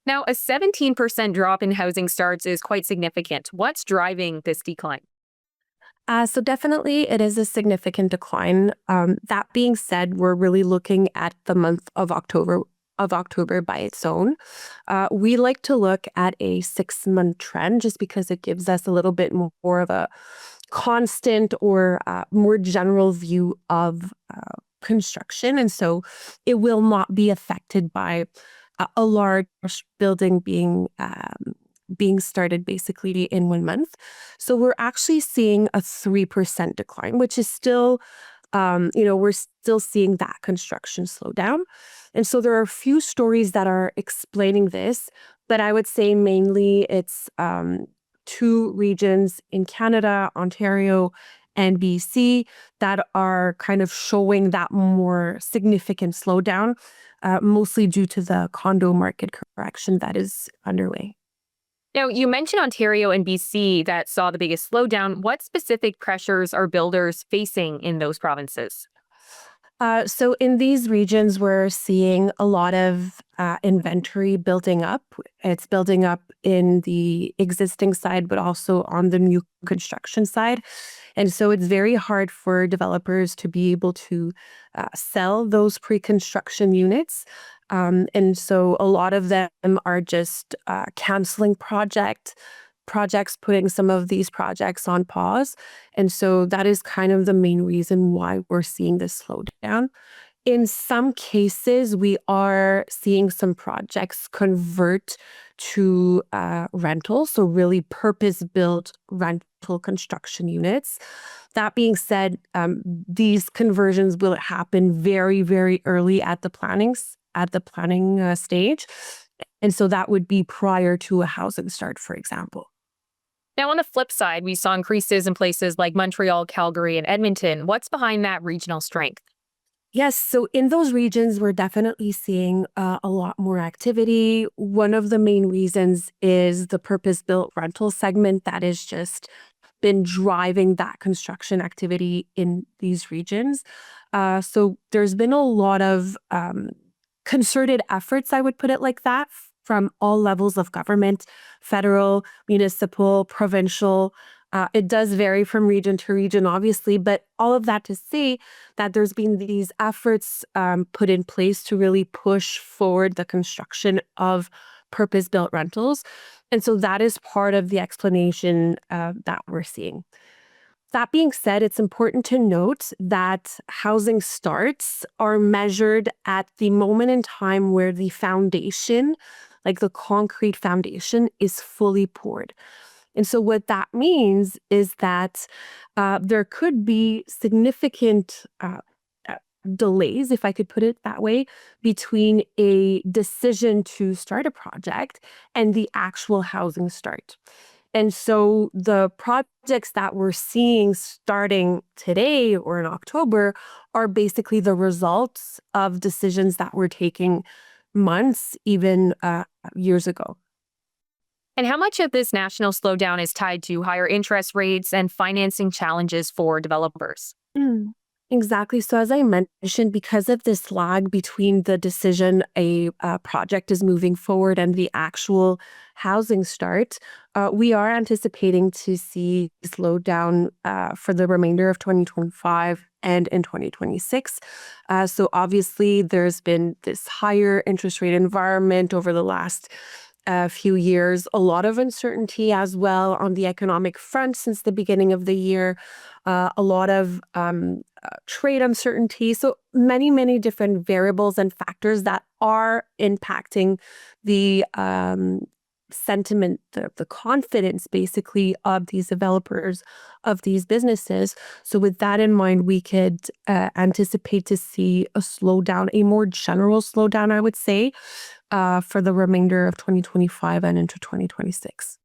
Now, a 17% drop in housing starts is quite significant. What's driving this decline? So definitely it is a significant decline. That being said, we're really looking at the month of October by its own. We like to look at a 6-month trend just because it gives us a little bit more of a constant or more general view of construction. And so it will not be affected by a large building being started basically in 1 month. So we're actually seeing a 3% decline, which is still, we're still seeing that construction slow down. And so there are a few stories that are explaining this, but I would say mainly it's two regions in Canada, Ontario and BC, that are kind of showing that more significant slowdown, mostly due to the condo market correction that is underway. Now, you mentioned Ontario and BC that saw the biggest slowdown. What specific pressures are builders facing in those provinces? So in these regions, we're seeing a lot of inventory building up. It's building up in the existing side, but also on the new construction side. And so it's very hard for developers to be able to sell those pre-construction units. And so a lot of them are just canceling projects, putting some of these projects on pause. And so that is kind of the main reason why we're seeing this slowdown. In some cases, we are seeing some projects convert to rental, so really purpose-built rental construction units. That being said, these conversions will happen very, very early at the planning stage, and so that would be prior to a housing start, for example. Now, on the flip side, we saw increases in places like Montreal, Calgary, and Edmonton. What's behind that regional strength? Yes, so in those regions, we're definitely seeing a lot more activity. One of the main reasons is the purpose-built rental segment that has just been driving that construction activity in these regions. So there's been a lot of concerted efforts, I would put it like that, from all levels of government, federal, municipal, provincial. It does vary from region to region, obviously, but all of that to say that there's been these efforts put in place to really push forward the construction of purpose-built rentals. And so that is part of the explanation that we're seeing. That being said, it's important to note that housing starts are measured at the moment in time where the foundation, like the concrete foundation, is fully poured. And so what that means is that there could be significant uh, delays, if I could put it that way, between a decision to start a project and the actual housing start. And so the projects that we're seeing starting today or in October are basically the results of decisions that were taking months, even years ago. And how much of this national slowdown is tied to higher interest rates and financing challenges for developers? Mm, Exactly. So, as I mentioned, because of this lag between the decision a project is moving forward and the actual housing start, we are anticipating to see slowdown for the remainder of 2025 and in 2026. So, obviously, there's been this higher interest rate environment over the last few years, a lot of uncertainty as well on the economic front since the beginning of the year, a lot of trade uncertainty. So many, many different variables and factors that are impacting the sentiment, the confidence basically of these developers, of these businesses. So with that in mind, we could anticipate to see a slowdown, a more general slowdown, I would say, for the remainder of 2025 and into 2026.